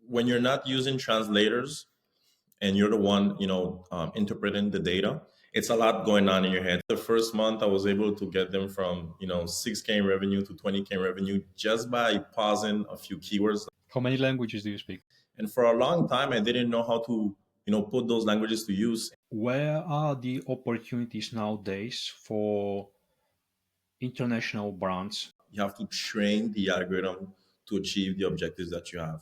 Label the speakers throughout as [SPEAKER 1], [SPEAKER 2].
[SPEAKER 1] when you're not using translators and you're the one, interpreting the data, it's a lot going on in your head. The first month, I was able to get them from 6K in revenue to 20K in revenue just by pausing a few keywords.
[SPEAKER 2] How many languages do you speak?
[SPEAKER 1] And for a long time, I didn't know how to, put those languages to use.
[SPEAKER 2] Where are the opportunities nowadays for international brands?
[SPEAKER 1] You have to train the algorithm to achieve the objectives that you have.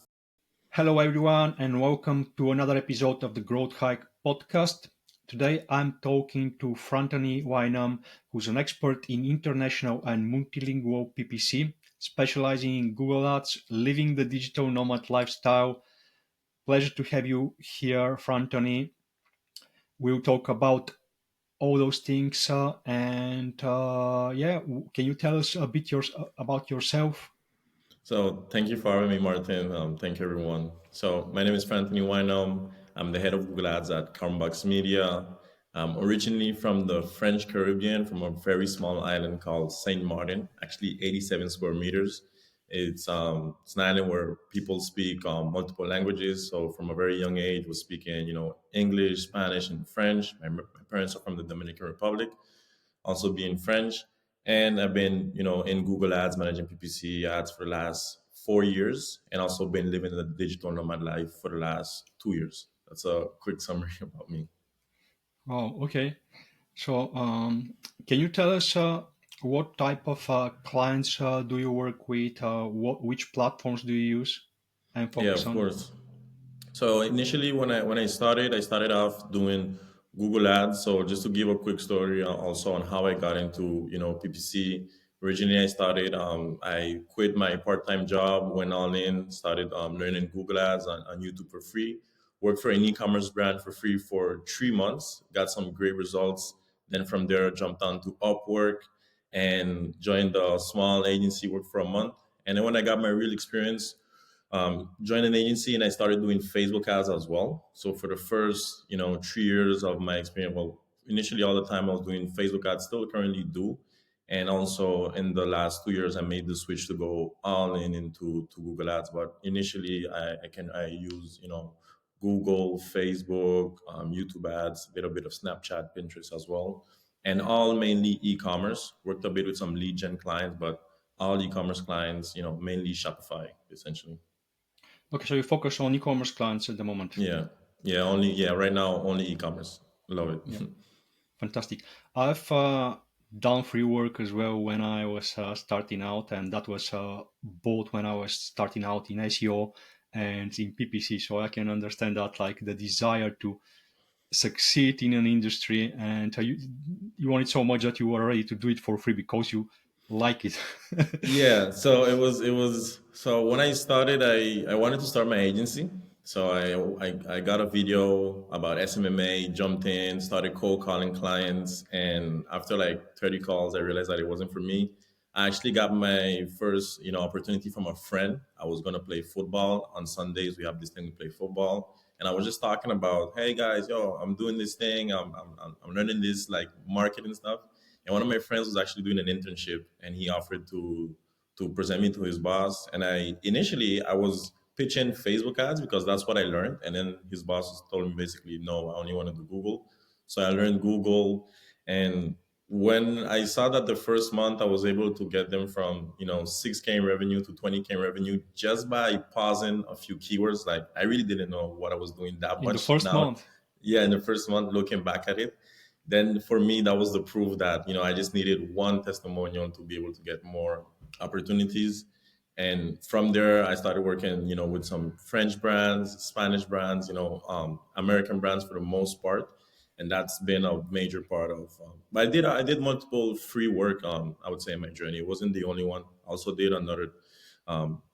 [SPEAKER 2] Hello, everyone, and welcome to another episode of the Growth Hike podcast. Today, I'm talking to Franthoni Weinum, who's an expert in international and multilingual PPC, specializing in Google Ads, living the digital nomad lifestyle. Pleasure to have you here, Franthoni. We'll talk about all those things, can you tell us a bit about yourself?
[SPEAKER 1] So thank you for having me, Martin. Thank you, everyone. So my name is Franthoni Weinum. I'm the head of Google Ads at Carmbox Media. I'm originally from the French Caribbean, from a very small island called Saint Martin, actually 87 square meters. It's an island where people speak multiple languages. So from a very young age, was speaking English, Spanish, and French. My parents are from the Dominican Republic, also being French. And I've been, in Google Ads, managing PPC ads for the last 4 years, and also been living the digital nomad life for the last 2 years. That's a quick summary about me.
[SPEAKER 2] Oh, okay. So, can you tell us what type of clients do you work with? Which platforms do you use and
[SPEAKER 1] Yeah,
[SPEAKER 2] focus
[SPEAKER 1] of
[SPEAKER 2] on?
[SPEAKER 1] course. So initially, when I started off doing Google Ads. So just to give a quick story also on how I got into PPC. Originally, I quit my part-time job, went all in, started learning Google Ads on YouTube for free. Worked for an e-commerce brand for free for 3 months. Got some great results. Then from there, jumped on to Upwork and joined a small agency. Worked for a month, and then when I got my real experience, joined an agency and I started doing Facebook ads as well. So for the first, 3 years of my experience, well, initially all the time I was doing Facebook ads, still currently do. And also in the last 2 years, I made the switch to go all in into to Google Ads. But initially, I use Google, Facebook, YouTube ads, did a bit of Snapchat, Pinterest as well, and all mainly e-commerce. Worked a bit with some lead gen clients, but all e-commerce clients, mainly Shopify essentially.
[SPEAKER 2] Okay, so you focus on e-commerce clients at the moment.
[SPEAKER 1] Yeah, yeah. Right now, only e-commerce. Love
[SPEAKER 2] Yeah,
[SPEAKER 1] it.
[SPEAKER 2] fantastic. I've done free work as well when I was starting out, and that was both when I was starting out in SEO and in PPC. So I can understand that, like the desire to succeed in an industry, and you want it so much that you are ready to do it for free because you like it.
[SPEAKER 1] Yeah, so it was so when I started, I wanted to start my agency. So I got a video about SMMA, jumped in, started cold calling clients, and after like 30 calls, I realized that it wasn't for me. I actually got my first, opportunity from a friend. I was gonna play football on Sundays. We have this thing to play football, and I was just talking about, hey guys, yo, I'm doing this thing. I'm learning this like marketing stuff. And one of my friends was actually doing an internship, and he offered to present me to his boss. And I was pitching Facebook ads because that's what I learned. And then his boss told me basically, no, I only want to do Google. So I learned Google, and when I saw that the first month I was able to get them from 6K in revenue to 20K in revenue just by pausing a few keywords, like I really didn't know what I was doing that
[SPEAKER 2] In the
[SPEAKER 1] much.
[SPEAKER 2] first
[SPEAKER 1] Now,
[SPEAKER 2] month.
[SPEAKER 1] yeah, in the first month, looking back at it, then for me that was the proof that I just needed one testimonial to be able to get more opportunities. And from there I started working with some French brands, Spanish brands, American brands for the most part. And that's been a major part of but I did multiple free work, I would say, in my journey. It wasn't the only one. I also did another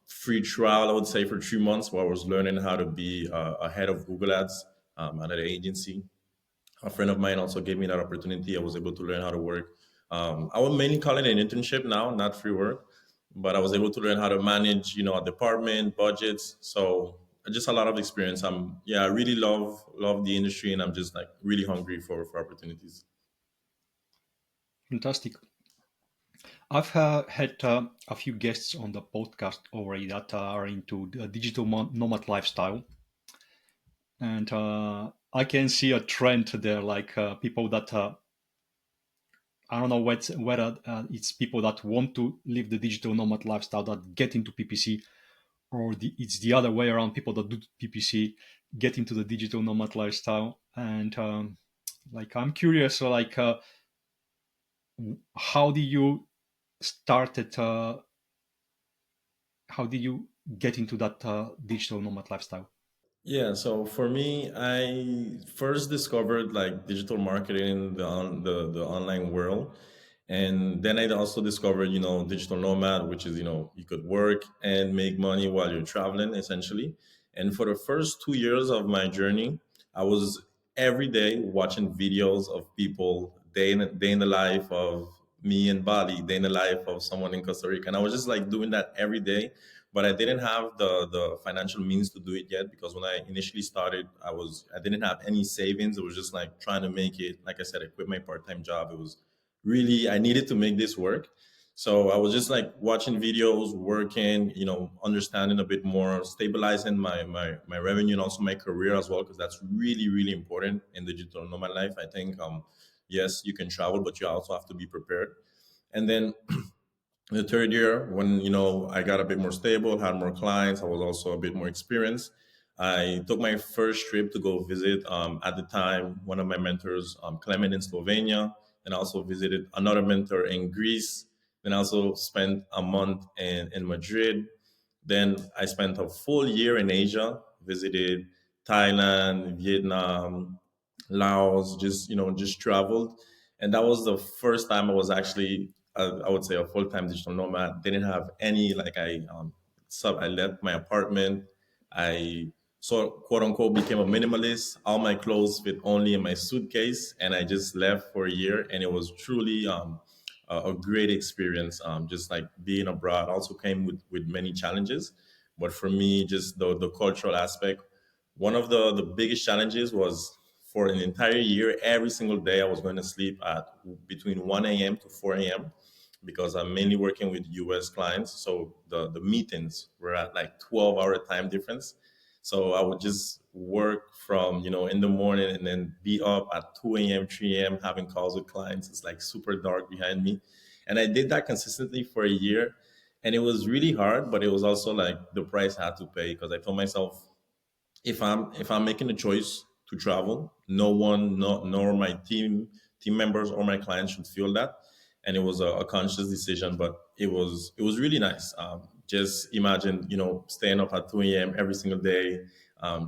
[SPEAKER 1] free trial, I would say, for 3 months, where I was learning how to be a head of Google Ads at an agency. A friend of mine also gave me that opportunity. I was able to learn how to work. I would mainly call it an internship now, not free work, but I was able to learn how to manage, a department, budgets. So just a lot of experience. I really love the industry, and I'm just like really hungry for opportunities.
[SPEAKER 2] Fantastic. I've had a few guests on the podcast already that are into the digital nomad lifestyle, and I can see a trend there, like people that I don't know whether it's people that want to live the digital nomad lifestyle that get into PPC, or it's the other way around. People that do PPC get into the digital nomad lifestyle, and like I'm curious, like how did you started? How did you get into that digital nomad lifestyle?
[SPEAKER 1] Yeah, so for me, I first discovered like digital marketing in the online world. And then I also discovered, digital nomad, which is, you could work and make money while you're traveling, essentially. And for the first 2 years of my journey, I was every day watching videos of people, day in the life of me in Bali, day in the life of someone in Costa Rica. And I was just like doing that every day, but I didn't have the financial means to do it yet, because when I initially started, I didn't have any savings. It was just like trying to make it. Like I said, I quit my part-time job. It was really, I needed to make this work. So I was just like watching videos, working, understanding a bit more, stabilizing my revenue and also my career as well, because that's really, really important in the digital nomad life. I think yes, you can travel, but you also have to be prepared. And then the third year, when I got a bit more stable, had more clients, I was also a bit more experienced. I took my first trip to go visit, at the time, one of my mentors, Clement in Slovenia, and I also visited another mentor in Greece. Then I also spent a month in Madrid. Then I spent a full year in Asia, visited Thailand, Vietnam, Laos, just traveled. And that was the first time I was actually, I would say, a full-time digital nomad. Didn't have any, like, I left my apartment. I quote unquote became a minimalist. All my clothes fit only in my suitcase, and I just left for a year. And it was truly a great experience. Just like being abroad also came with many challenges, but for me, just the cultural aspect. One of the biggest challenges was, for an entire year, every single day I was going to sleep at between 1 a.m. to 4 a.m. because I'm mainly working with US clients. So the meetings were at like 12-hour time difference. So I would just work from, in the morning and then be up at 2 a.m., 3 a.m. having calls with clients. It's like super dark behind me. And I did that consistently for a year. And it was really hard, but it was also like the price I had to pay, because I told myself, if I'm making a choice to travel, no one, nor my team members or my clients should feel that. And it was a conscious decision, but it was really nice. Just imagine, staying up at 2 a.m. every single day,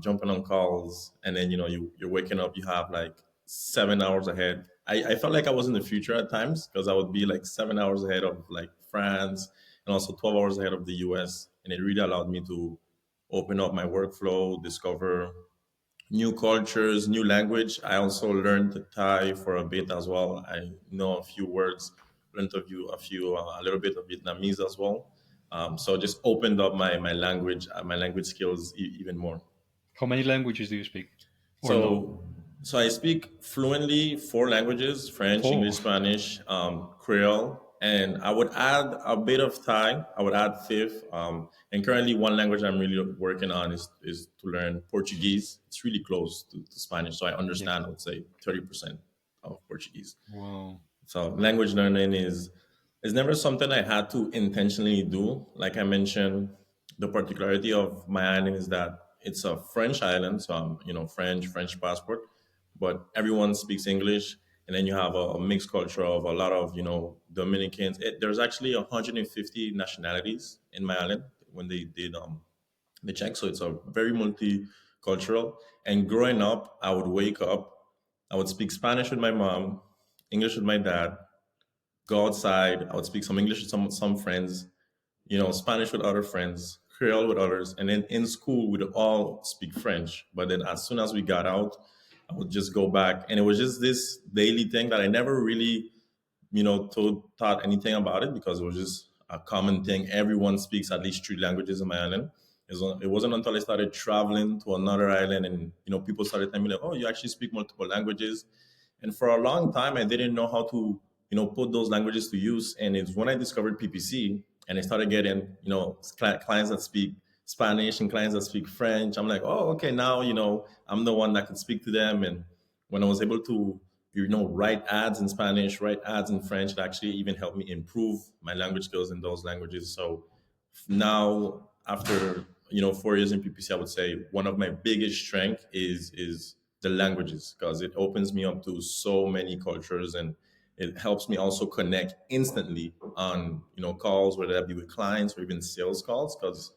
[SPEAKER 1] jumping on calls, and then you're waking up, you have like 7 hours ahead. I felt like I was in the future at times, because I would be like 7 hours ahead of like France, and also 12 hours ahead of the US, and it really allowed me to open up my workflow, discover new cultures, new language. I also learned Thai for a bit as well. I know a few words, learned a little bit of Vietnamese as well. So just opened up my language skills even more.
[SPEAKER 2] How many languages do you speak or know?
[SPEAKER 1] So, so I speak fluently four languages: French,
[SPEAKER 2] Four.
[SPEAKER 1] English, Spanish, Creole, and I would add a bit of Thai. I would add fifth. And currently, one language I'm really working on is to learn Portuguese. It's really close to Spanish, so I
[SPEAKER 2] Yeah.
[SPEAKER 1] understand, I would say, 30% of Portuguese.
[SPEAKER 2] Wow.
[SPEAKER 1] So language learning is never something I had to intentionally do. Like I mentioned, the particularity of my island is that it's a French island, so I'm, French passport, but everyone speaks English, and then you have a mixed culture of a lot of Dominicans. There's actually 150 nationalities in my island when they did the check, so it's a very multicultural. And growing up, I would wake up, I would speak Spanish with my mom, English with my dad, go outside. I would speak some English with some friends, Spanish with other friends, Creole with others, and then in school we'd all speak French. But then as soon as we got out, I would just go back, and it was just this daily thing that I never really, thought anything about it, because it was just a common thing. Everyone speaks at least three languages in my island. It wasn't until I started traveling to another island, and people started telling me like, "Oh, you actually speak multiple languages." And for a long time, I didn't know how to put those languages to use. And it's when I discovered PPC and I started getting, clients that speak Spanish and clients that speak French. I'm like, oh, okay, now, I'm the one that can speak to them. And when I was able to, write ads in Spanish, write ads in French, it actually even helped me improve my language skills in those languages. So now, after 4 years in PPC, I would say one of my biggest strength is the languages, because it opens me up to so many cultures, and it helps me also connect instantly on calls, whether that be with clients or even sales calls, because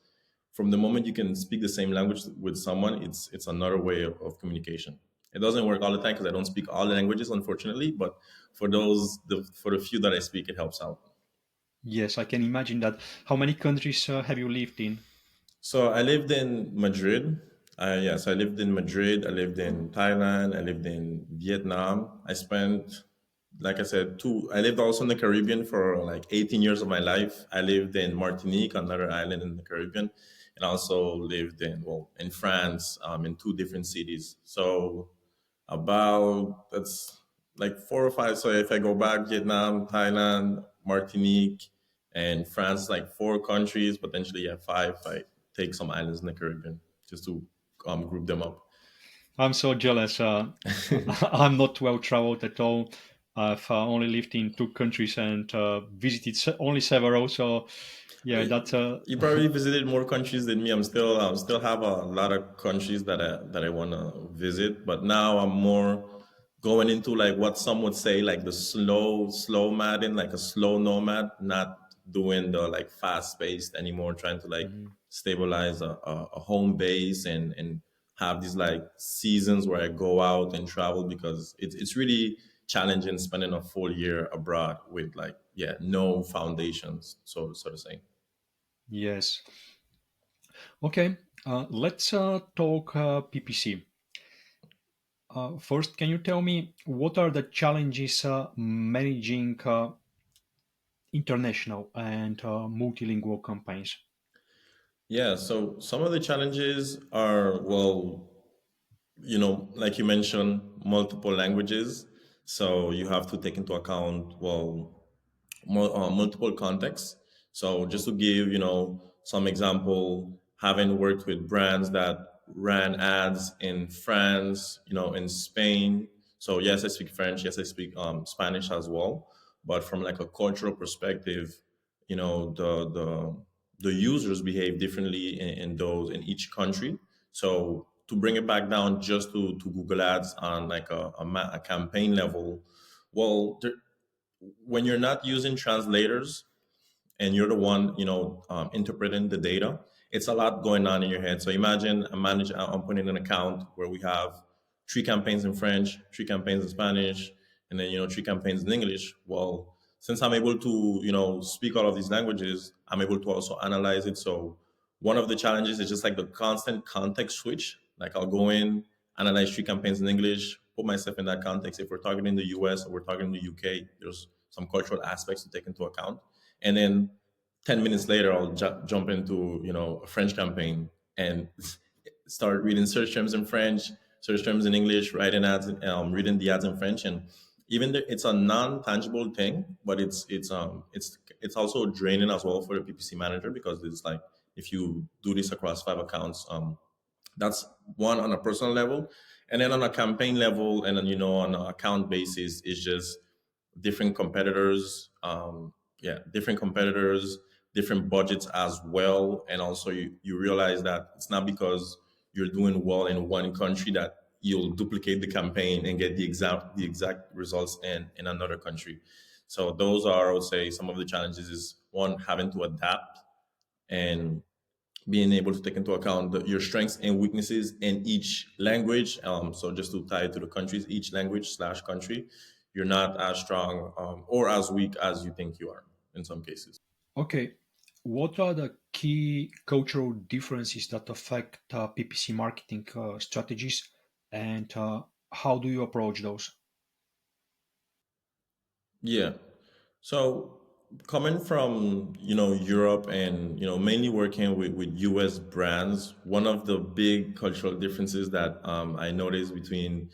[SPEAKER 1] from the moment you can speak the same language with someone, it's another way of communication. It doesn't work all the time because I don't speak all the languages, unfortunately, but for the few that I speak, it helps out.
[SPEAKER 2] Yes, I can imagine that. How many countries have you lived in?
[SPEAKER 1] So I lived in Madrid. Yes, I lived in Madrid. I lived in Thailand. I lived in Vietnam. I spent, like I said, two. I lived also in the Caribbean for like 18 years of my life. I lived in Martinique, another island in the Caribbean, and I also lived in France, in two different cities. So about that's like four or five. So if I go back, Vietnam, Thailand, Martinique, and France, like four countries, potentially yeah, five. I take some islands in the Caribbean just to group them up.
[SPEAKER 2] I'm so jealous. I'm not well traveled at all. I've only lived in two countries and visited only several. So, yeah, that's
[SPEAKER 1] You probably visited more countries than me. I'm still have a lot of countries that I want to visit, but now I'm more going into like what some would say like the slow madding, like a slow nomad, not doing the like fast paced anymore, trying to like
[SPEAKER 2] Mhm.
[SPEAKER 1] stabilize a home base and have these like seasons where I go out and travel, because it's really challenging spending a full year abroad with like yeah, no foundations, so to say.
[SPEAKER 2] Yes. Okay. Let's talk PPC. First, can you tell me what are the challenges managing international and multilingual campaigns?
[SPEAKER 1] Yeah, so some of the challenges are, well, like you mentioned, multiple languages. So you have to take into account, well, multiple contexts. So just to give, some example, having worked with brands that ran ads in France, in Spain. So yes, I speak French. Yes, I speak Spanish as well. But from like a cultural perspective, the users behave differently in each country. So to bring it back down just to Google Ads on like a campaign level, well, when you're not using translators and you're the one interpreting the data, it's a lot going on in your head. So imagine I'm putting an account where we have three campaigns in French, three campaigns in Spanish, and then three campaigns in English. Well, since I'm able to speak all of these languages, I'm able to also analyze it. So one of the challenges is just like the constant context switch. Like I'll go in, analyze three campaigns in English, put myself in that context. If we're targeting the US or we're targeting the UK, there's some cultural aspects to take into account. And then 10 minutes later, I'll jump into, a French campaign and start reading search terms in French, search terms in English, writing ads, reading the ads in French. And even though it's a non-tangible thing, but it's also draining as well for the PPC manager, because it's like, if you do this across five accounts, that's one on a personal level. And then on a campaign level, and then, on an account basis, is just different competitors, different competitors, different budgets as well. And also you realize that it's not because you're doing well in one country that you'll duplicate the campaign and get the exact results in another country. So those are, I would say, some of the challenges. Is one, having to adapt and being able to take into account your strengths and weaknesses in each language. So just to tie it to the countries, each language slash country, you're not as strong or as weak as you think you are in some cases.
[SPEAKER 2] Okay. What are the key cultural differences that affect PPC marketing strategies, and how do you approach those?
[SPEAKER 1] Yeah. So coming from Europe and mainly working with US brands, one of the big cultural differences that I noticed between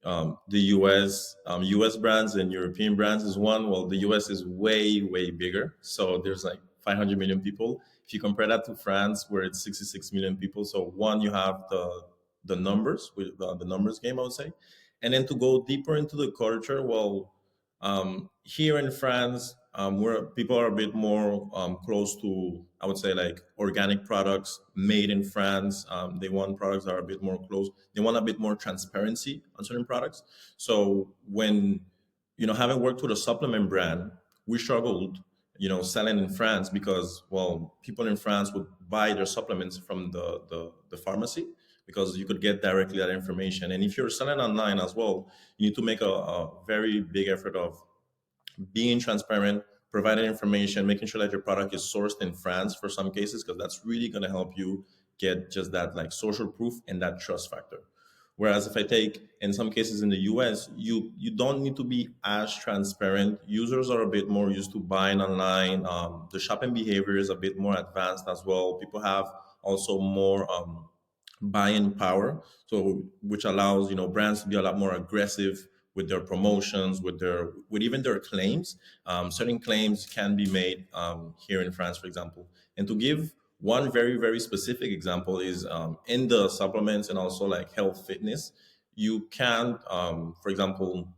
[SPEAKER 1] the US brands and European brands is one. Well, the US is way bigger. So there's like 500 million people. If you compare that to France, where it's 66 million people, so one, you have the numbers with the numbers game, I would say, and then to go deeper into the culture. Well, here in France, where people are a bit more close to, I would say, like organic products made in France. They want products that are a bit more close. They want a bit more transparency on certain products. So when, having worked with a supplement brand, we struggled, selling in France because, well, people in France would buy their supplements from the pharmacy because you could get directly that information. And if you're selling online as well, you need to make a very big effort of being transparent, providing information, making sure that your product is sourced in France for some cases, because that's really going to help you get just that like social proof and that trust factor. Whereas if I take in some cases in the US, you don't need to be as transparent. Users are a bit more used to buying online. The shopping behavior is a bit more advanced as well. People have also more buying power, so which allows brands to be a lot more aggressive with their promotions, with even their claims. Certain claims can be made here in France, for example. And to give one very specific example is in the supplements and also like health fitness, you can, for example,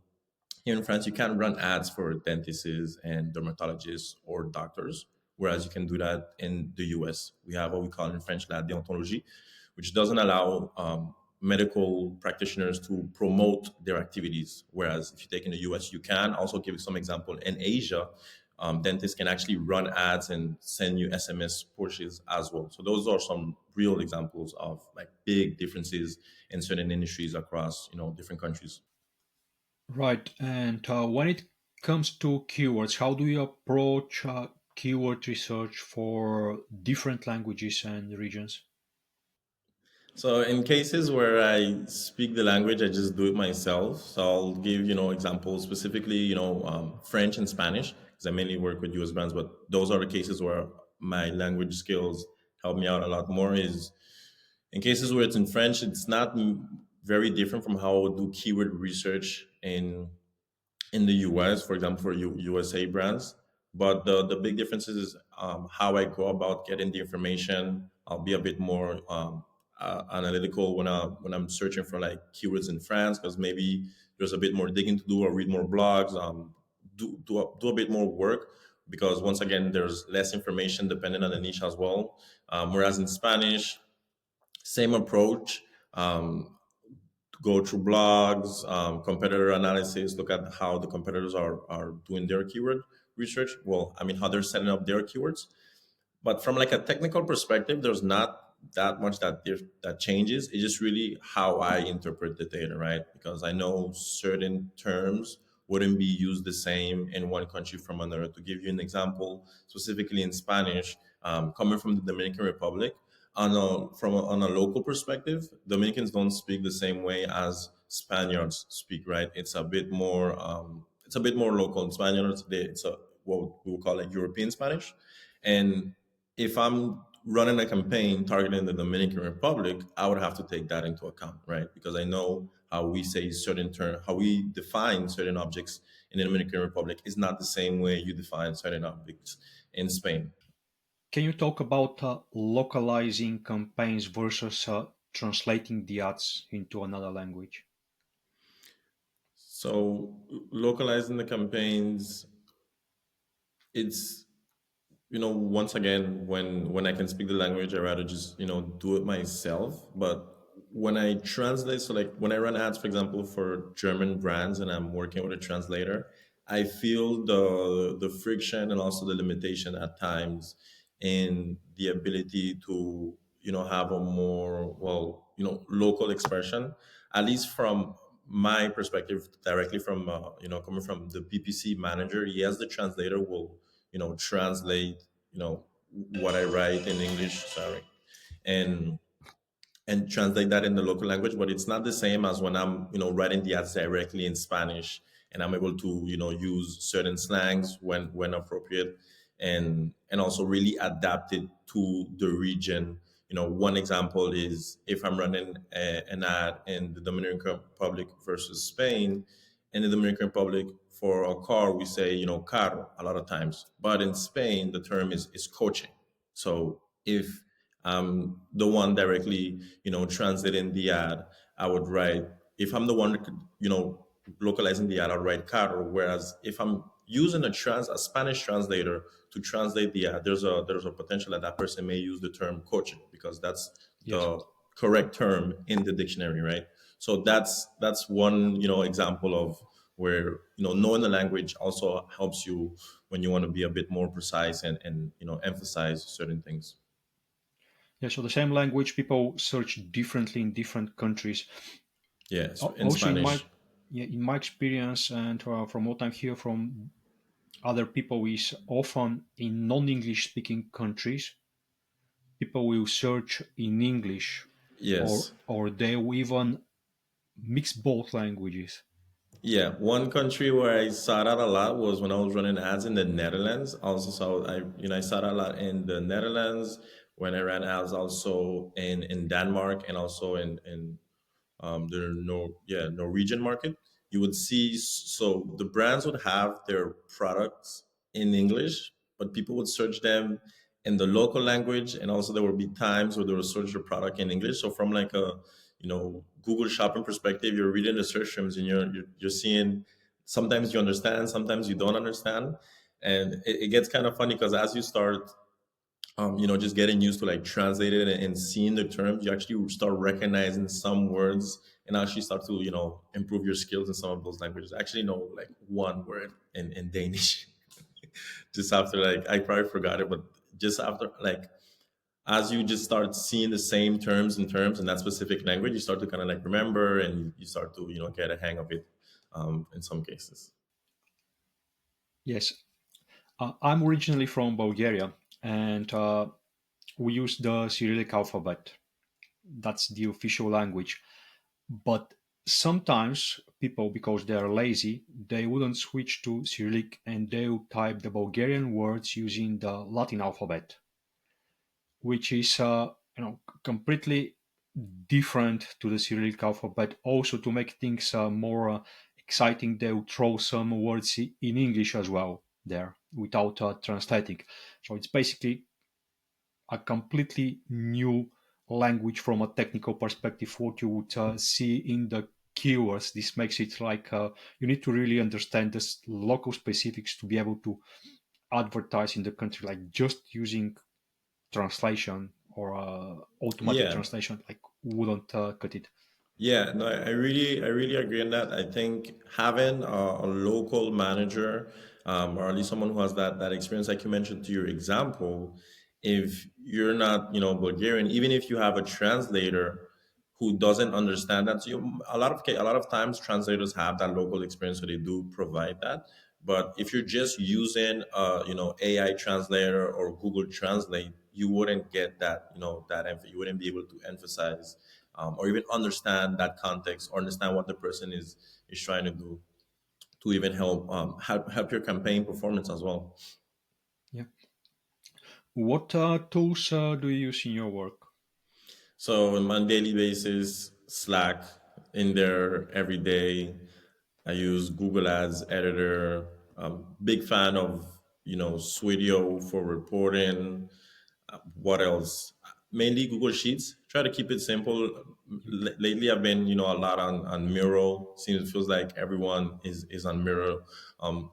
[SPEAKER 1] here in France, you can run ads for dentists and dermatologists or doctors, whereas you can do that in the US. We have what we call in French la déontologie, which doesn't allow medical practitioners to promote their activities. Whereas if you take in the US, you can. Also, give some example in Asia, dentists can actually run ads and send you SMS pushes as well. So those are some real examples of like big differences in certain industries across different countries.
[SPEAKER 2] Right. And when it comes to keywords, how do you approach keyword research for different languages and regions?
[SPEAKER 1] So in cases where I speak the language, I just do it myself. So I'll give, examples specifically, French and Spanish, because I mainly work with US brands, but those are the cases where my language skills help me out a lot more. Is in cases where it's in French, it's not very different from how I would do keyword research in the US, for example, for USA brands. But the big difference is how I go about getting the information. I'll be a bit more analytical when I'm searching for like keywords in France, because maybe there's a bit more digging to do or read more blogs, do a bit more work, because once again there's less information depending on the niche as well. Whereas in Spanish, same approach. Go through blogs, competitor analysis, look at how the competitors are doing their keyword research. Well, I mean, how they're setting up their keywords. But from like a technical perspective, there's not that much that changes. It's just really how I interpret the data, right? Because I know certain terms wouldn't be used the same in one country from another. To give you an example, specifically in Spanish, coming from the Dominican Republic, on a local perspective, Dominicans don't speak the same way as Spaniards speak, right? It's a bit more local. In Spaniards, it's a what we would call like European Spanish, and if I'm running a campaign targeting the Dominican Republic, I would have to take that into account, right? Because I know how we say certain term, how we define certain objects in the Dominican Republic is not the same way you define certain objects in Spain.
[SPEAKER 2] Can you talk about localizing campaigns versus translating the ads into another language?
[SPEAKER 1] So localizing the campaigns, it's once again, when I can speak the language, I rather just do it myself. But when I translate, so like when I run ads, for example, for German brands, and I'm working with a translator, I feel the friction and also the limitation at times in the ability to have a more, well, local expression, at least from my perspective, directly from coming from the PPC manager. Yes, the translator will translate what I write in English, sorry, and translate that in the local language. But it's not the same as when I'm writing the ads directly in Spanish, and I'm able to use certain slangs when appropriate, and also really adapt it to the region one example is if I'm running an ad in the Dominican Republic versus Spain. In the Dominican Republic, for a car, we say, carro a lot of times. But in Spain, the term is coche. So if I'm the one directly, translating the ad, I would write, if I'm the one, localizing the ad, I'll write carro. Whereas if I'm using a Spanish translator to translate the ad, there's a potential that that person may use the term coche because that's
[SPEAKER 2] Yes.
[SPEAKER 1] the correct term in the dictionary, right? So that's one example of where knowing the language also helps you when you want to be a bit more precise and emphasize certain things.
[SPEAKER 2] Yeah, so the same language people search differently in different countries.
[SPEAKER 1] Yes, in
[SPEAKER 2] Also,
[SPEAKER 1] Spanish.
[SPEAKER 2] in my experience and from what I hear from other people, is often in non-English speaking countries, people will search in English,
[SPEAKER 1] Yes.
[SPEAKER 2] or they will even mix both languages.
[SPEAKER 1] Yeah, one country where I saw that a lot was when I was running ads in the Netherlands. Also, saw I saw that a lot in the Netherlands when I ran ads also in Denmark and also in the Norwegian market. You would see, so the brands would have their products in English, but people would search them in the local language, and also there would be times where they would search the product in English. So from like a Google Shopping perspective, you're reading the search terms and you're seeing. Sometimes you understand, sometimes you don't understand, and it gets kind of funny because as you start just getting used to like translating and seeing the terms, you actually start recognizing some words and actually start to, improve your skills in some of those languages. I actually know like one word in Danish just after like, I probably forgot it, but just after like, as you just start seeing the same terms and terms in that specific language, you start to kind of like remember and you start to, get a hang of it in some cases.
[SPEAKER 2] Yes, I'm originally from Bulgaria, and we use the Cyrillic alphabet. That's the official language. But sometimes people, because they are lazy, they wouldn't switch to Cyrillic and they would type the Bulgarian words using the Latin alphabet, which is completely different to the Cyrillic alphabet. Also, to make things more exciting, they would throw some words in English as well there without translating. So it's basically a completely new language from a technical perspective. What you would see in the keywords, this makes it like you need to really understand the local specifics to be able to advertise in the country. Like just using translation or automatic
[SPEAKER 1] Yeah.
[SPEAKER 2] translation like wouldn't cut it.
[SPEAKER 1] Yeah, no, I really agree on that. I think having a local manager, or at least someone who has that experience, like you mentioned to your example, if you're not, Bulgarian, even if you have a translator who doesn't understand that, so a lot of times translators have that local experience, so they do provide that. But if you're just using, AI translator or Google Translate, you wouldn't get that, you wouldn't be able to emphasize or even understand that context or understand what the person is trying to do to even help your campaign performance as well.
[SPEAKER 2] Yeah. What tools do you use in your work?
[SPEAKER 1] So on a daily basis, Slack in there every day. I use Google Ads Editor. Big fan of Swidio for reporting. What else? Mainly Google Sheets. Try to keep it simple.
[SPEAKER 2] Yeah.
[SPEAKER 1] Lately, I've been a lot on Miro. Seems feels like everyone is on Miro.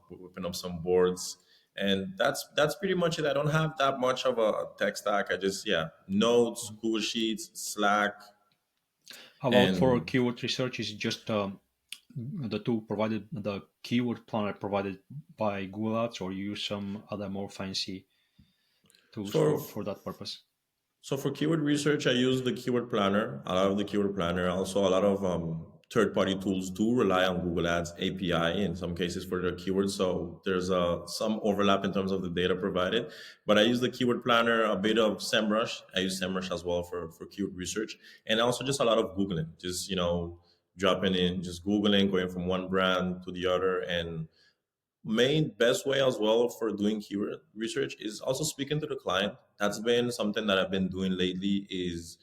[SPEAKER 1] Whipping up some boards, and that's pretty much it. I don't have that much of a tech stack. I just notes, Google Sheets, Slack,
[SPEAKER 2] How about for
[SPEAKER 1] and
[SPEAKER 2] keyword research? Is just the tool provided, the keyword planner provided by Google Ads, or you use some other more fancy tools
[SPEAKER 1] for
[SPEAKER 2] for that purpose?
[SPEAKER 1] So for keyword research, I use the keyword planner. I love the keyword planner. Also, a lot of third-party tools do rely on Google Ads API in some cases for their keywords. So there's some overlap in terms of the data provided. But I use the keyword planner, a bit of SEMrush. I use SEMrush as well for keyword research, and also just a lot of Googling. Just dropping in, just Googling, going from one brand to the other, and main best way as well for doing keyword research is also speaking to the client. That's been something that I've been doing lately. Is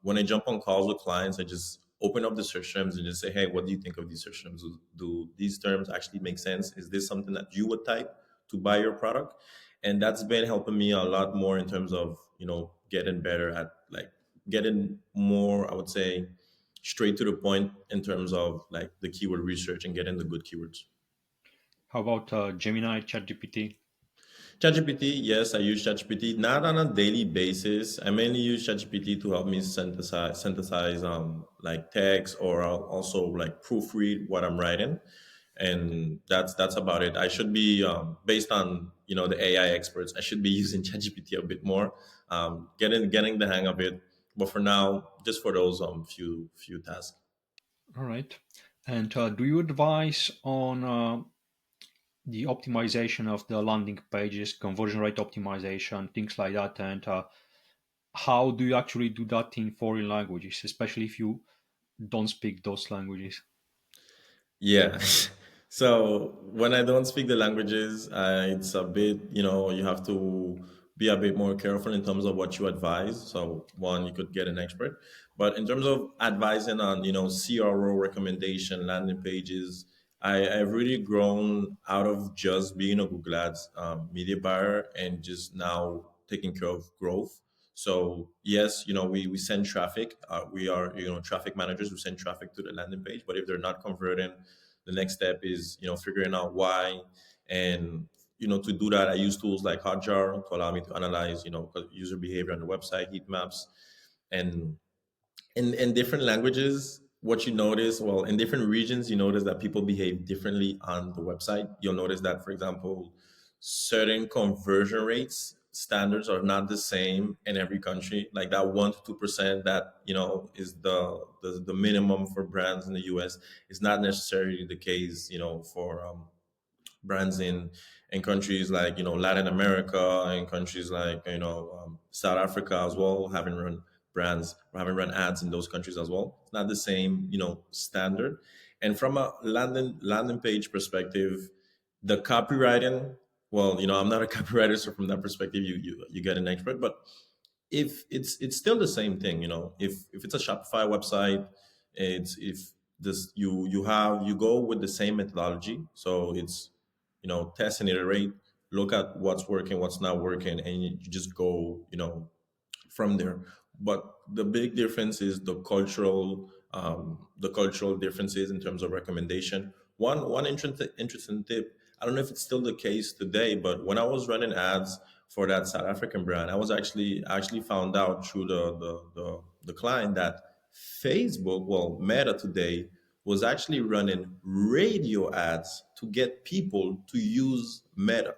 [SPEAKER 1] when I jump on calls with clients, I just open up the search terms and just say, "Hey, what do you think of these search terms? Do these terms actually make sense? Is this something that you would type to buy your product?" And that's been helping me a lot more in terms of getting better at like getting more, I would say, straight to the point in terms of like the keyword research and getting the good keywords.
[SPEAKER 2] How about Gemini, ChatGPT?
[SPEAKER 1] ChatGPT, yes, I use ChatGPT not on a daily basis. I mainly use ChatGPT to help me synthesize like text, or I'll also like proofread what I'm writing, and that's about it. I should be based on the AI experts. I should be using ChatGPT a bit more, getting the hang of it. But for now, just for those few tasks.
[SPEAKER 2] All right. And do you advise on the optimization of the landing pages, conversion rate optimization, things like that? And how do you actually do that in foreign languages, especially if you don't speak those languages?
[SPEAKER 1] Yeah. So when I don't speak the languages, it's a bit, you have to be a bit more careful in terms of what you advise. So one, you could get an expert, but in terms of advising on, CRO recommendation, landing pages, I've really grown out of just being a Google Ads media buyer and just now taking care of growth. So yes, we send traffic. We are, traffic managers who send traffic to the landing page. But if they're not converting, the next step is, figuring out why. And, to do that, I use tools like Hotjar to allow me to analyze, user behavior on the website, heat maps. And in different languages, what you notice, well, in different regions, you notice that people behave differently on the website. You'll notice that, for example, certain conversion rates standards are not the same in every country. Like that 1 to 2% that is the minimum for brands in the US is not necessarily the case, for brands in countries like Latin America and countries like South Africa as well, having run brands or having run ads in those countries as well. It's not the same standard. And from a landing page perspective, the copywriting, well, I'm not a copywriter, so from that perspective, you get an expert. But if it's still the same thing, if it's a Shopify website, it's if this you go with the same methodology. So it's test and iterate, look at what's working, what's not working, and you just go from there. But the big difference is the cultural differences in terms of recommendation. One interesting tip. I don't know if it's still the case today, but when I was running ads for that South African brand, I actually found out through the client that Facebook, well, Meta today, was actually running radio ads to get people to use Meta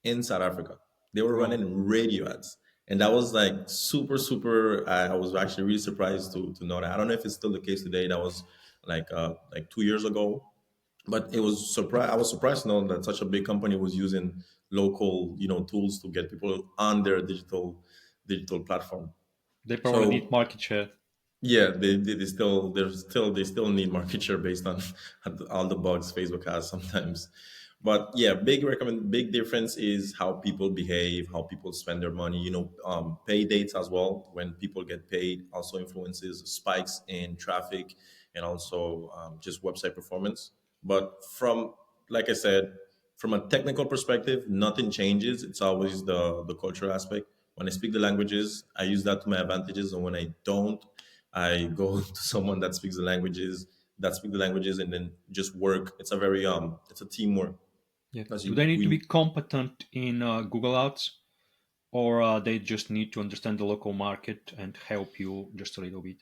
[SPEAKER 1] in South Africa. They were
[SPEAKER 2] Wow.
[SPEAKER 1] running radio ads. And that was like super, super. I was actually really surprised to know that. I don't know if it's still the case today. That was like 2 years ago. But it was surprise. I was surprised to know that such a big company was using local, tools to get people on their digital platform.
[SPEAKER 2] They probably need
[SPEAKER 1] So
[SPEAKER 2] market share.
[SPEAKER 1] yeah, they still need market share based on all the bugs Facebook has sometimes. But yeah, big difference is how people behave, how people spend their money. Pay dates as well. When people get paid, also influences spikes in traffic and also just website performance. But like I said, from a technical perspective, nothing changes. It's always the cultural aspect. When I speak the languages, I use that to my advantages, and when I don't, I go to someone that speak the languages, and then just work. It's a teamwork
[SPEAKER 2] Yeah.
[SPEAKER 1] because
[SPEAKER 2] Do they need to be
[SPEAKER 1] we.
[SPEAKER 2] competent in Google Ads, or they just need to understand the local market and help you just a little bit?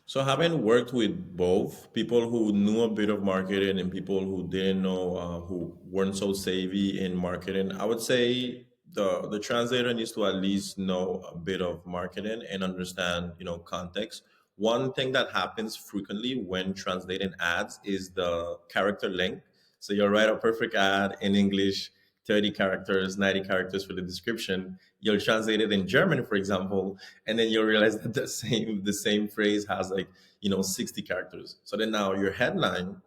[SPEAKER 1] So having worked with both people who knew a bit of marketing and people who didn't know, who weren't so savvy in marketing, I would say the translator needs to at least know a bit of marketing and understand, context. One thing that happens frequently when translating ads is the character length. So you'll write a perfect ad in English, 30 characters, 90 characters for the description. You'll translate it in German, for example, and then you'll realize that the same phrase has like 60 characters. So then now your headline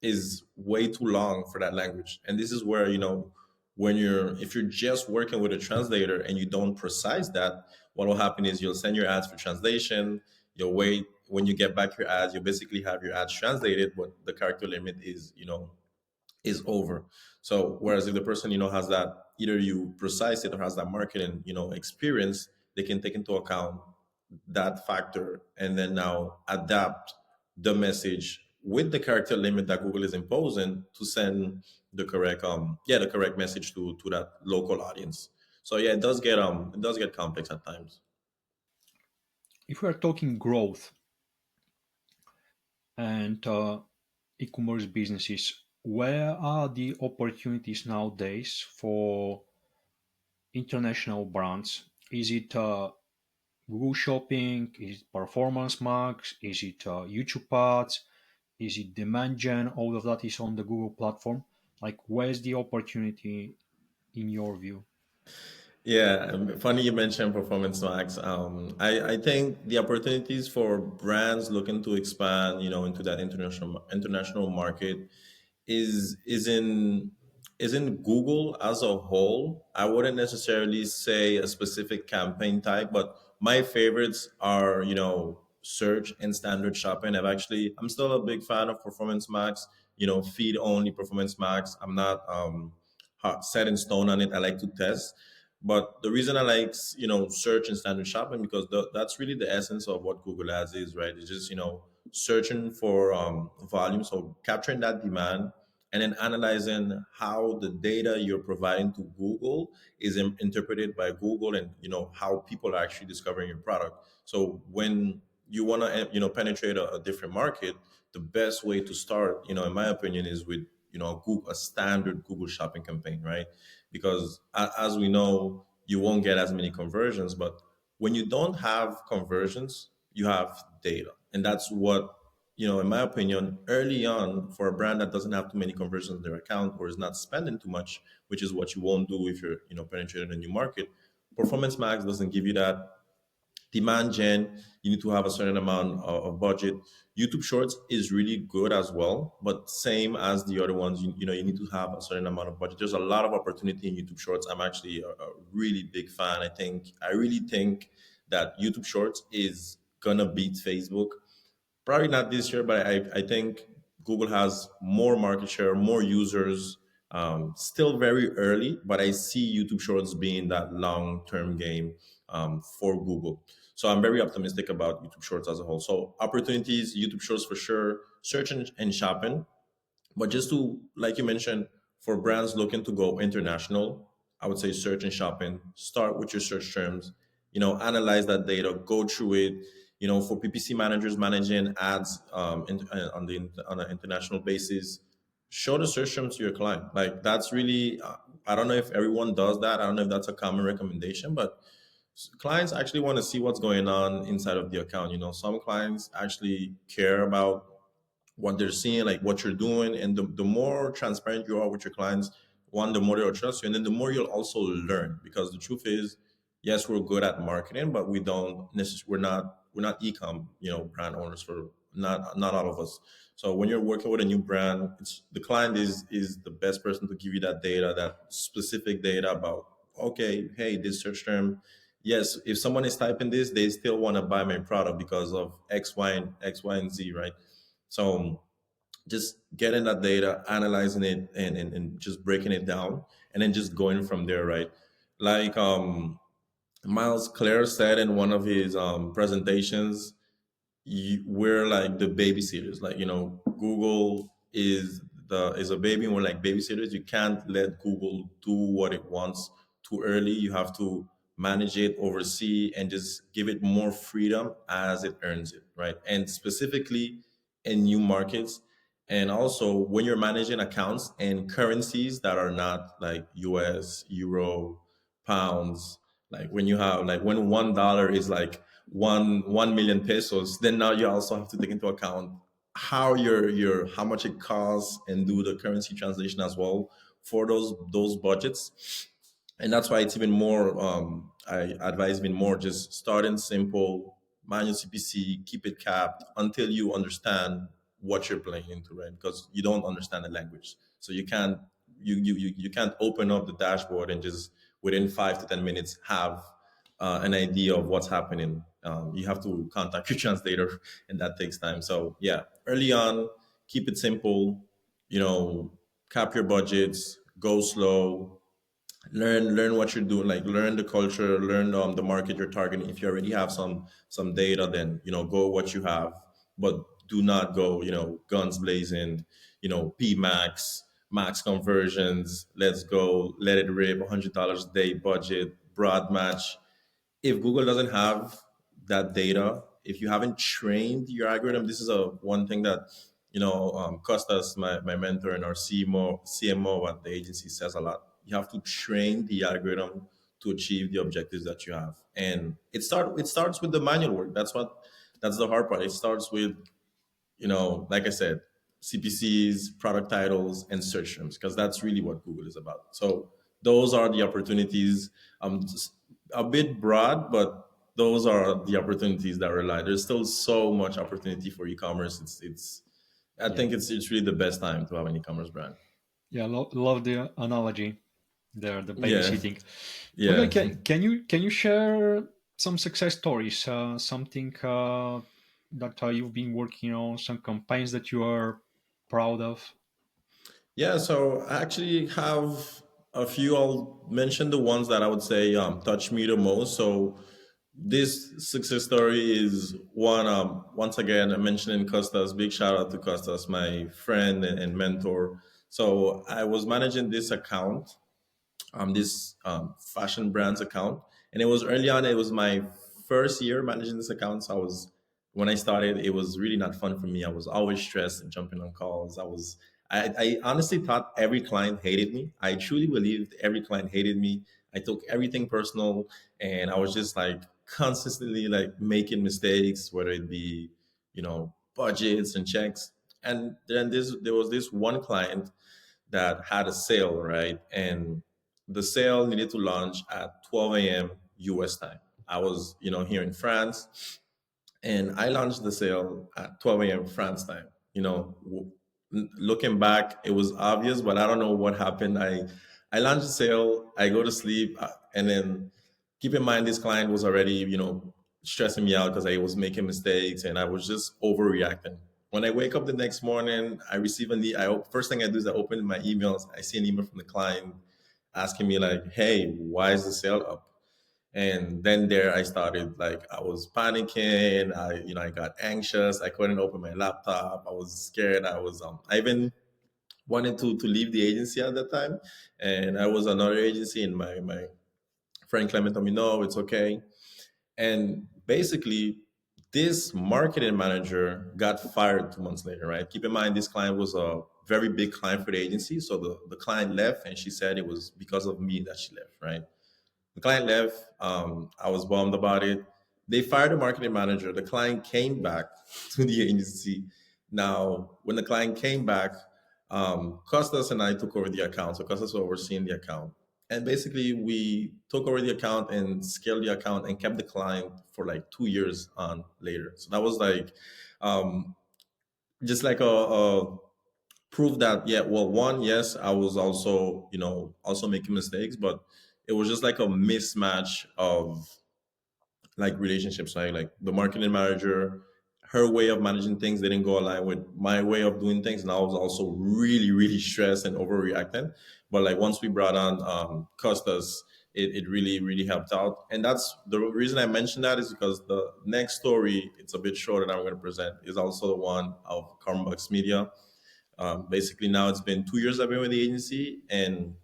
[SPEAKER 1] is way too long for that language. And this is where, when if you're just working with a translator and you don't precise that, what will happen is you'll send your ads for translation, you'll wait, when you get back your ads, you basically have your ads translated, but the character limit is over. So whereas if the person, has that, either you precise it or has that marketing, experience, they can take into account that factor and then now adapt the message with the character limit that Google is imposing to send the correct message to that local audience. So yeah, it does get complex at times.
[SPEAKER 2] If we are talking growth and e-commerce businesses, where are the opportunities nowadays for international brands? Is it Google Shopping? Is it Performance Max? Is it YouTube Ads? Is it Demand Gen? All of that is on the Google platform. Like, where's the opportunity in your view?
[SPEAKER 1] Yeah, funny you mentioned Performance Max. I think the opportunities for brands looking to expand, into that international market is in Google as a whole. I wouldn't necessarily say a specific campaign type, but my favorites are, search and standard shopping. I'm still a big fan of Performance Max, feed only Performance Max. I'm not set in stone on it. I like to test. But the reason I like, search and standard shopping, because that's really the essence of what Google Ads is, right? It's just, searching for volume, so capturing that demand, and then analyzing how the data you're providing to Google is interpreted by Google, and how people are actually discovering your product. So when you want to penetrate a different market, the best way to start, in my opinion, is with a standard Google Shopping campaign, right? Because as we know, you won't get as many conversions, but when you don't have conversions, you have data, and that's what, in my opinion, early on, for a brand that doesn't have too many conversions in their account or is not spending too much, which is what you won't do if you're, penetrating a new market. Performance Max doesn't give you that. Demand gen, you need to have a certain amount of budget. YouTube Shorts is really good as well, but same as the other ones, you need to have a certain amount of budget. There's a lot of opportunity in YouTube Shorts. I'm actually a really big fan. I really think that YouTube Shorts is gonna beat Facebook. Probably not this year, but I think Google has more market share, more users. Still very early, but I see YouTube Shorts being that long-term game for Google. So I'm very optimistic about YouTube Shorts as a whole. So opportunities, YouTube Shorts for sure, search and shopping. But just to, like you mentioned, for brands looking to go international, I would say search and shopping. Start with your search terms, analyze that data, go through it. For PPC managers managing ads on an international basis, show the search terms to your client. Like that's really, I don't know if everyone does that. I don't know if that's a common recommendation, but clients actually want to see what's going on inside of the account. Some clients actually care about what they're seeing, like what you're doing. And the more transparent you are with your clients, one, the more they'll trust you. And then the more you'll also learn. Because the truth is, yes, we're good at marketing, but we don't necessarily, we're not ecom, brand owners, for not all of us. So when you're working with a new brand, the client is the best person to give you that data, that specific data about, okay, hey, this search term, yes, if someone is typing this, they still want to buy my product because of X, Y, and Z, right? So just getting that data, analyzing it, and just breaking it down, and then just going from there, right? Like Miles Clare said in one of his presentations, we're like the babysitters. Like, Google is a baby, and we're like babysitters. You can't let Google do what it wants too early. You have to manage it, oversee, and just give it more freedom as it earns it, right? And specifically in new markets, and also when you're managing accounts and currencies that are not like US, Euro, pounds, like when you have, like when $1 is like 1 million pesos, then now you also have to take into account how your how much it costs, and do the currency translation as well for those budgets. And that's why it's even more, I advise even more, just starting simple, manual CPC, keep it capped until you understand what you're playing into, right? Because you don't understand the language, so you can't open up the dashboard and just within 5 to 10 minutes have an idea of what's happening. You have to contact your translator, and that takes time. So yeah, early on, keep it simple. You know, cap your budgets, go slow, learn what you're doing, like learn the culture, learn the market you're targeting. If you already have some data, then go what you have, but do not go guns blazing, p max conversions, let's go, let it rip, $100 a day budget, broad match. If Google doesn't have that data, if you haven't trained your algorithm, this is a one thing that Costas, my mentor and our CMO at the agency, says a lot. You have to train the algorithm to achieve the objectives that you have, and it starts with the manual work. That's the hard part. It starts with like I said, CPCs, product titles, and search terms, because that's really what Google is about. So those are the opportunities. Just a bit broad, but those are the opportunities that rely. There's still so much opportunity for e-commerce. It's I
[SPEAKER 2] Yeah,
[SPEAKER 1] think it's really the best time to have an e-commerce brand.
[SPEAKER 2] yeah, love the analogy there, the
[SPEAKER 1] Yeah,
[SPEAKER 2] babysitting. Okay,
[SPEAKER 1] yeah.
[SPEAKER 2] can you share some success stories, something that you've been working on, some campaigns that you are proud of?
[SPEAKER 1] Yeah, so I actually have a few. I'll mention the ones that I would say touch me the most. So this success story is one. Once again, I'm mentioning Costas. Big shout out to Costas, my friend and mentor. So I was managing this account, this fashion brands account, and it was early on. It was my first year managing this account. So when I started, it was really not fun for me. I was always stressed and jumping on calls. I honestly thought every client hated me. I truly believed every client hated me. I took everything personal, and I was just like consistently like making mistakes, whether it be budgets and checks. And then there was this one client that had a sale, right? And the sale needed to launch at 12 a.m. US time. I was, here in France, and I launched the sale at 12 a.m. France time. Looking back, it was obvious, but I don't know what happened. I launched the sale, I go to sleep, and then keep in mind this client was already, stressing me out because I was making mistakes and I was just overreacting. When I wake up the next morning, I receive first thing I do is I open my emails. I see an email from the client asking me like, "Hey, why is the sale up?" And then there I started, like I was panicking. I got anxious. I couldn't open my laptop. I was scared. I even wanted to leave the agency at that time. And I was another agency, and my friend Clement told me, no, it's okay. And basically, this marketing manager got fired 2 months later, right? Keep in mind, this client was a very big client for the agency. So the client left, and she said it was because of me that she left, right? The client left. I was bummed about it. They fired the marketing manager. The client came back to the agency. Now, when the client came back, Costas and I took over the account. So Costas was overseeing the account. And basically, we took over the account and scaled the account and kept the client for like 2 years on later. So that was like just like a prove that, yeah, well, one, yes, I was also also making mistakes, but it was just like a mismatch of like relationships, right? Like the marketing manager, her way of managing things didn't go align with my way of doing things, and I was also really stressed and overreacting. But like once we brought on Costas, it really helped out. And that's the reason I mentioned that, is because the next story, it's a bit shorter that I'm going to present, is also the one of Carbonbucks Media. Basically, now it's been 2 years I've been with the agency, and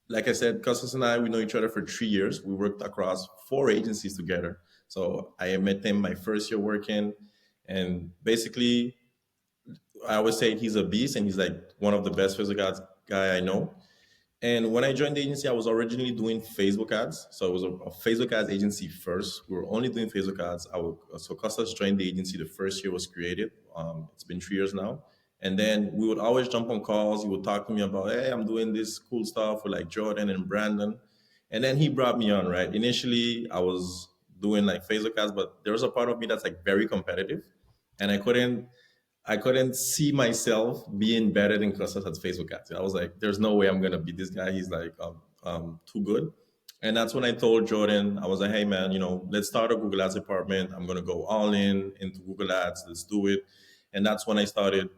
[SPEAKER 1] like I said, Costas and I, we know each other for 3 years. We worked across 4 agencies together. So I met him my first year working, and basically, I always say he's a beast, and he's like one of the best physical guy I know. And when I joined the agency, I was originally doing Facebook ads. So it was a Facebook ads agency first. We were only doing Facebook ads. So Costas joined the agency. The first year was created. It's been 3 years now. And then we would always jump on calls. He would talk to me about, hey, I'm doing this cool stuff with like Jordan and Brandon. And then he brought me on, right? Initially, I was doing like Facebook ads, but there was a part of me that's like very competitive. And I couldn't I couldn't see myself being better than Costas at Facebook ads. I was like, there's no way I'm gonna beat this guy. He's like too good. And that's when I told Jordan, I was like, hey man, let's start a Google Ads department. I'm gonna go all in into Google Ads. Let's do it. And that's when I started.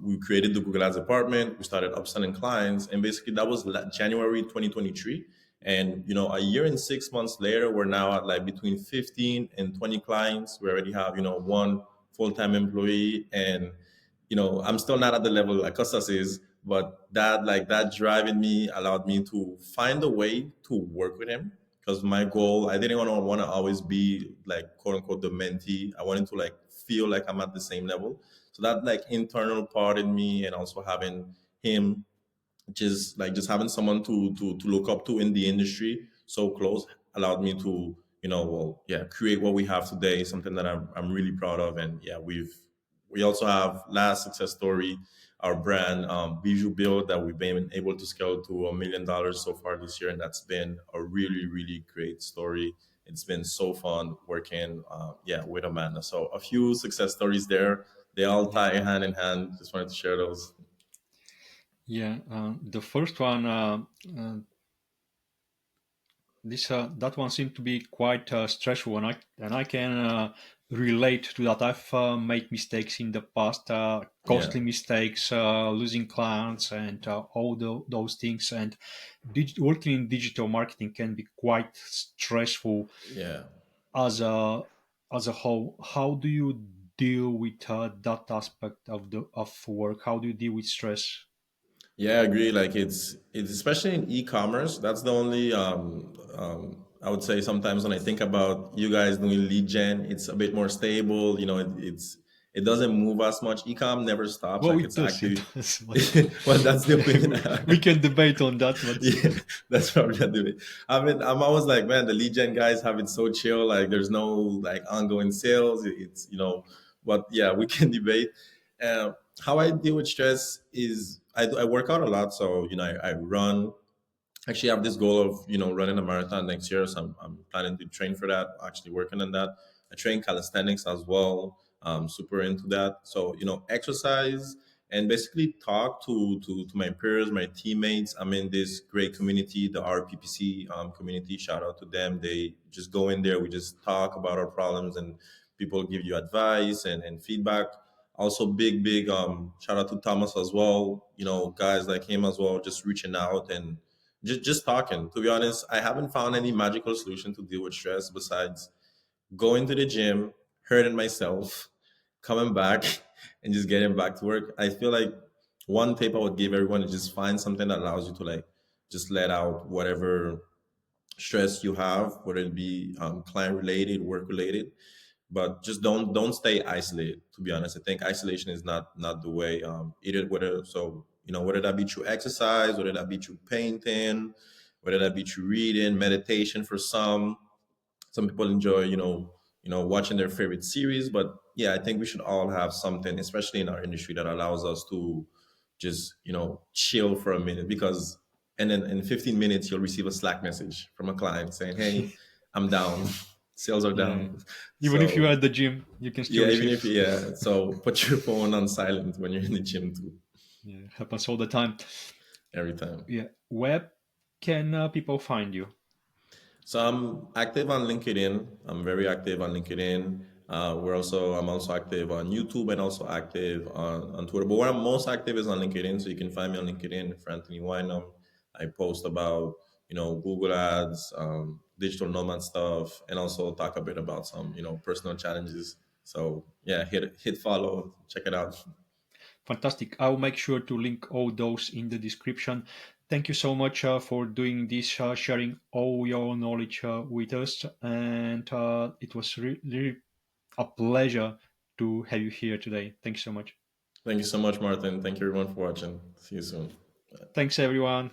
[SPEAKER 1] We created the Google Ads department. We started upselling clients, and basically that was January 2023. And a year and 6 months later, we're now at like between 15 and 20 clients. We already have one full-time employee, and I'm still not at the level like Costas is, but that driving me allowed me to find a way to work with him, because my goal, I didn't want to always be like quote unquote the mentee. I wanted to like feel like I'm at the same level. So that like internal part in me, and also having him, just having someone to look up to in the industry so close, allowed me to create what we have today, something that I'm really proud of. And yeah, we also have last success story, our brand, Bijou Build, that we've been able to scale to $1 million so far this year, and that's been a really really great story. It's been so fun working with Amanda. So a few success stories there, they all
[SPEAKER 2] Yeah.
[SPEAKER 1] tie hand in hand. Just wanted to share those.
[SPEAKER 2] Yeah, the first one, this that one seemed to be quite stressful, and I can relate to that. I've made mistakes in the past,
[SPEAKER 1] Yeah,
[SPEAKER 2] costly mistakes, losing clients, and all those things. And working in digital marketing can be quite stressful
[SPEAKER 1] yeah.
[SPEAKER 2] as a whole. How do you deal with that aspect of work? How do you deal with stress?
[SPEAKER 1] Yeah, I agree. Like it's especially in e-commerce. That's the only I would say sometimes when I think about you guys doing lead gen, it's a bit more stable. It doesn't move as much. E-com never stops.
[SPEAKER 2] Well,
[SPEAKER 1] Like
[SPEAKER 2] it
[SPEAKER 1] it's
[SPEAKER 2] does, it
[SPEAKER 1] active.
[SPEAKER 2] does, but
[SPEAKER 1] Well, that's the opinion I
[SPEAKER 2] we
[SPEAKER 1] have.
[SPEAKER 2] can debate on that. But
[SPEAKER 1] Yeah, that's probably a debate. I'm always like, man, the lead gen guys have it so chill. Like there's no like ongoing sales. It's but yeah, we can debate. How I deal with stress is I work out a lot. So I run. Actually, I have this goal of running a marathon next year, so I'm planning to train for that. Actually, working on that. I train calisthenics as well. Super into that. So exercise and basically talk to my peers, my teammates. I'm in this great community, the RPPC community. Shout out to them. They just go in there. We just talk about our problems, and people give you advice and feedback. Also, big shout out to Thomas as well. Guys like him as well, just reaching out and just talking. To be honest, I haven't found any magical solution to deal with stress besides going to the gym, hurting myself, coming back, and just getting back to work. I feel like one tip I would give everyone is just find something that allows you to like just let out whatever stress you have, whether it be client related, work related. But just don't stay isolated. To be honest, I think isolation is not the way. Either whether so whether that be through exercise, whether that be through painting, whether that be through reading, meditation for some people enjoy watching their favorite series. But yeah, I think we should all have something, especially in our industry, that allows us to just chill for a minute. Because and then in 15 minutes you'll receive a Slack message from a client saying, hey, I'm down. Sales are
[SPEAKER 2] yeah,
[SPEAKER 1] down.
[SPEAKER 2] even if you're
[SPEAKER 1] So
[SPEAKER 2] at the gym, you can still
[SPEAKER 1] yeah, even
[SPEAKER 2] receive.
[SPEAKER 1] if yeah, so put your phone on silent when you're in the gym too,
[SPEAKER 2] Yeah, happens all the time.
[SPEAKER 1] every time.
[SPEAKER 2] Yeah, where can people find you?
[SPEAKER 1] So I'm active on LinkedIn. I'm very active on LinkedIn. I'm also active on YouTube and also active on Twitter. But where I'm most active is on LinkedIn. So you can find me on LinkedIn, Franthoni Weinum. I post about Google Ads, digital nomad stuff, and also talk a bit about some personal challenges. So yeah, hit follow, check it out.
[SPEAKER 2] Fantastic. I'll make sure to link all those in the description. Thank you so much for doing this, sharing all your knowledge with us. And it was really a pleasure to have you here today. Thank you so much.
[SPEAKER 1] Thank you so much, Martin. Thank you everyone for watching. See you soon.
[SPEAKER 2] Thanks, everyone.